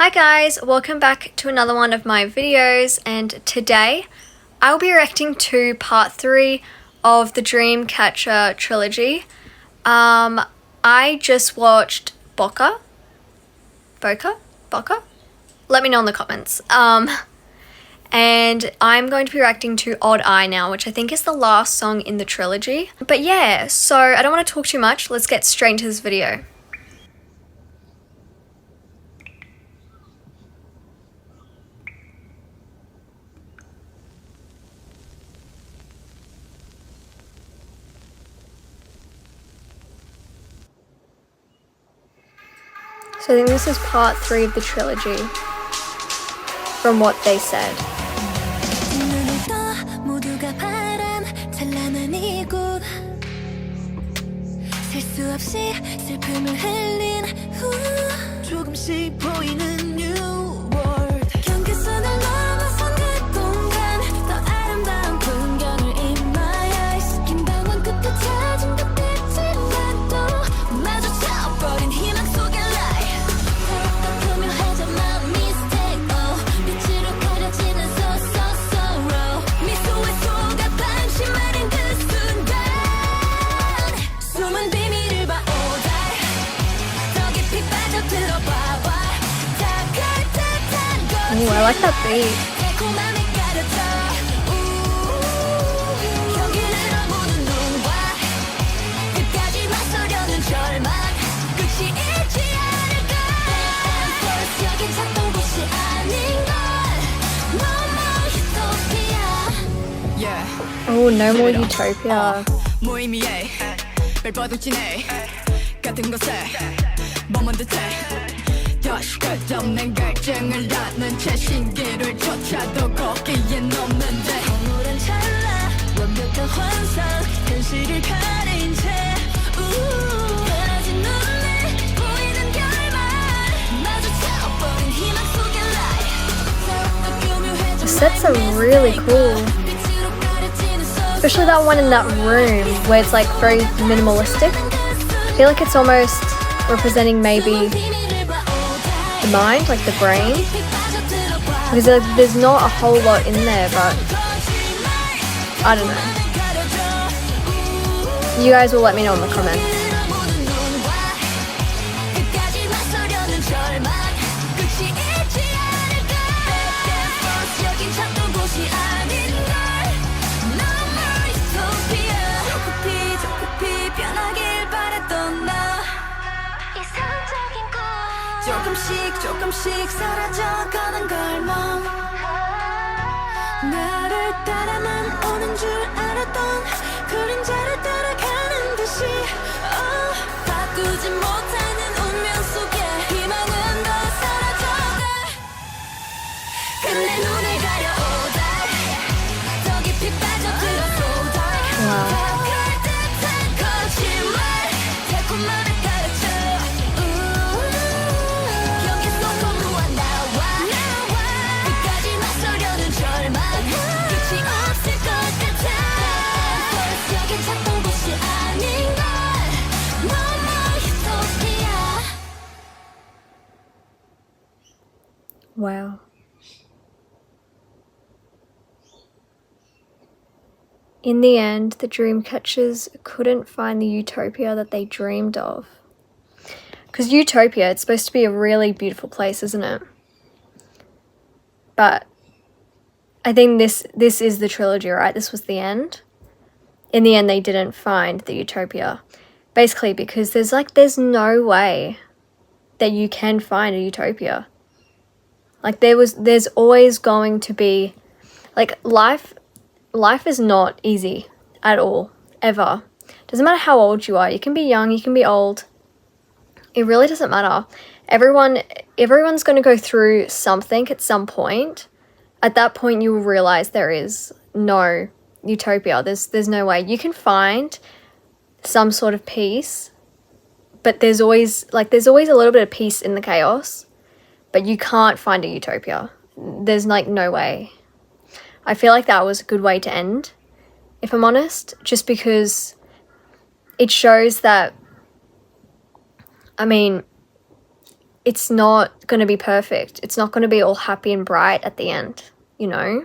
Hi guys, welcome back to another one of my videos, and today I'll be reacting to part 3 of the Dreamcatcher trilogy. I just watched Boca? Let me know in the comments. And I'm going to be reacting to Odd Eye now, which I think is the last song in the trilogy. But yeah, so I don't want to talk too much, let's get straight into this video. So I think this is part 3 of the trilogy, from what they said. Ooh, I like that beat. Oh, no more Utopia. 끝없는 갈증을 낳는 채 신기를 쫓아도 걷기에 넘는데 허물은 찰나 완벽한 환상 현실을 가린 채 변하진 눈에 보이는 결말 마주쳐버린 희망 속의 light. The sets are really cool, especially that one in that room where it's like very minimalistic. I feel like it's almost representing maybe the mind, like the brain, because there's not a whole lot in there, but I don't know. You guys will let me know in the comments. 조금씩 사라져가는 걸멈 나를 따라만 오는 줄 알았던 그림자를 따라가는 듯이 바꾸지 못하는 운명 속에 희망은 더 사라져가 근데 눈을 가려오다 더 깊이 빠져들었어 Wow. In the end, the Dreamcatchers couldn't find the utopia that they dreamed of. Because utopia, it's supposed to be a really beautiful place, isn't it? But I think this is the trilogy, right? This was the end. In the end, they didn't find the utopia. Basically because there's no way that you can find a utopia. Like there's always going to be, like life is not easy at all, ever. Doesn't matter how old you are. You can be young, you can be old. It really doesn't matter. Everyone's going to go through something at some point. At that point, you will realize there is no utopia. There's no way. You can find some sort of peace, but there's always a little bit of peace in the chaos. But you can't find a utopia. There's like no way. I feel like that was a good way to end, if I'm honest, just because it shows that, I mean, it's not going to be perfect. It's not going to be all happy and bright at the end, you know?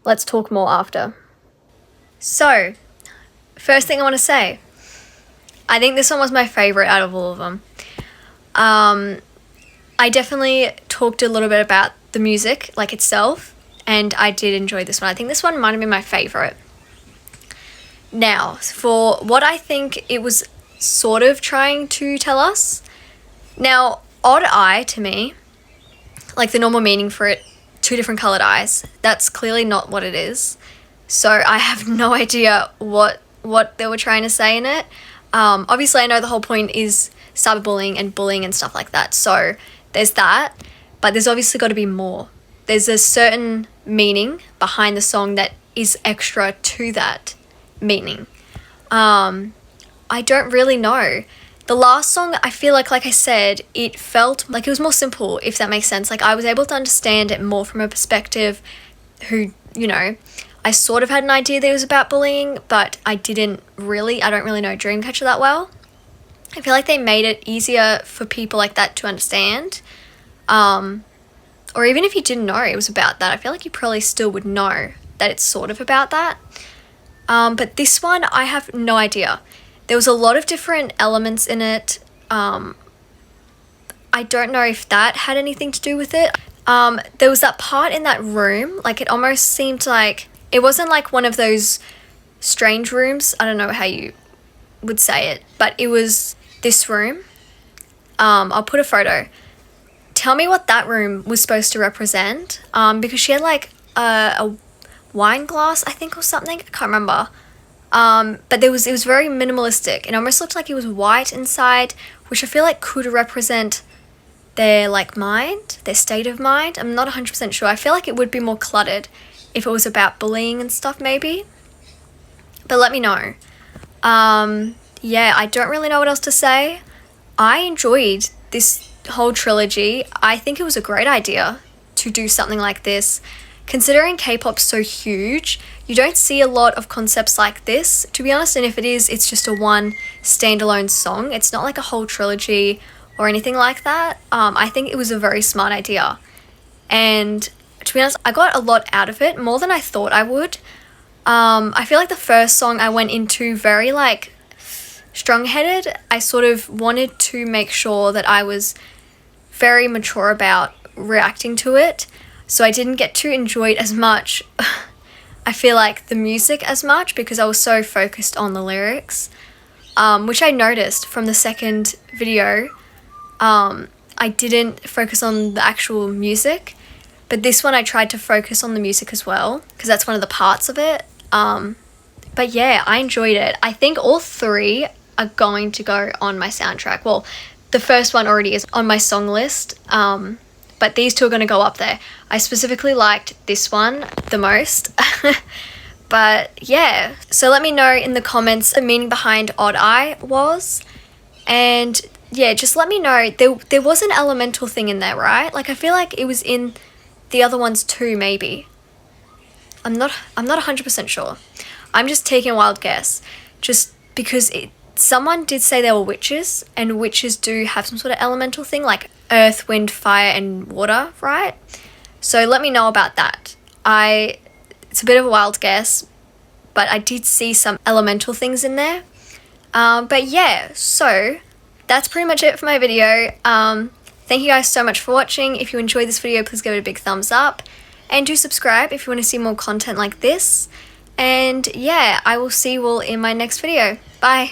Let's talk more after. So, first thing I want to say, I think this one was my favorite out of all of them. I definitely talked a little bit about the music, like itself, and I did enjoy this one. I think this one might have been my favorite. Now, for what I think it was sort of trying to tell us. Now, odd eye to me, like the normal meaning for it, 2 different colored eyes, that's clearly not what it is. So I have no idea what they were trying to say in it. Obviously, I know the whole point is cyberbullying and bullying and stuff like that. So there's that, but there's obviously got to be more. There's a certain meaning behind the song that is extra to that meaning. I don't really know. The last song, I feel like I said, it felt like it was more simple, if that makes sense. Like, I was able to understand it more from a perspective who, you know, I sort of had an idea that it was about bullying, but I don't really know Dreamcatcher that well. I feel like they made it easier for people like that to understand. Or even if you didn't know it was about that, I feel like you probably still would know that it's sort of about that. But this one, I have no idea. There was a lot of different elements in it. I don't know if that had anything to do with it. There was that part in that room, like it almost seemed like, it wasn't like one of those strange rooms, I don't know how you would say it, but it was this room. I'll put a photo. Tell me what that room was supposed to represent, because she had like a wine glass, I think, or something, I can't remember. But it was very minimalistic. It almost looked like it was white inside, which I feel like could represent their like mind, their state of mind. I'm not 100% sure. I feel like it would be more cluttered if it was about bullying and stuff maybe. But let me know. Yeah, I don't really know what else to say. I enjoyed this whole trilogy. I think it was a great idea to do something like this. Considering K-pop's so huge, you don't see a lot of concepts like this, to be honest, and if it is, it's just a one standalone song. It's not like a whole trilogy or anything like that. I think it was a very smart idea. And to be honest, I got a lot out of it, more than I thought I would. I feel like the first song I went into very like strong-headed. I sort of wanted to make sure that I was very mature about reacting to it. So I didn't get to enjoy it as much, I feel like, the music as much, because I was so focused on the lyrics, which I noticed from the second video. I didn't focus on the actual music, but this one I tried to focus on the music as well, because that's one of the parts of it. But yeah, I enjoyed it. I think all 3 are going to go on my soundtrack. Well, the first one already is on my song list, but these 2 are going to go up there. I specifically liked this one the most. But yeah, so let me know in the comments the meaning behind Odd Eye was. And yeah, just let me know. There was an elemental thing in there, right? Like, I feel like it was in the other ones too, maybe. I'm not 100% sure. I'm just taking a wild guess. Just because someone did say they were witches, and witches do have some sort of elemental thing, like earth, wind, fire, and water, right? So let me know about that. It's a bit of a wild guess, but I did see some elemental things in there. But yeah, so that's pretty much it for my video. Thank you guys so much for watching. If you enjoyed this video, please give it a big thumbs up. And do subscribe if you want to see more content like this. And yeah, I will see you all in my next video. Bye!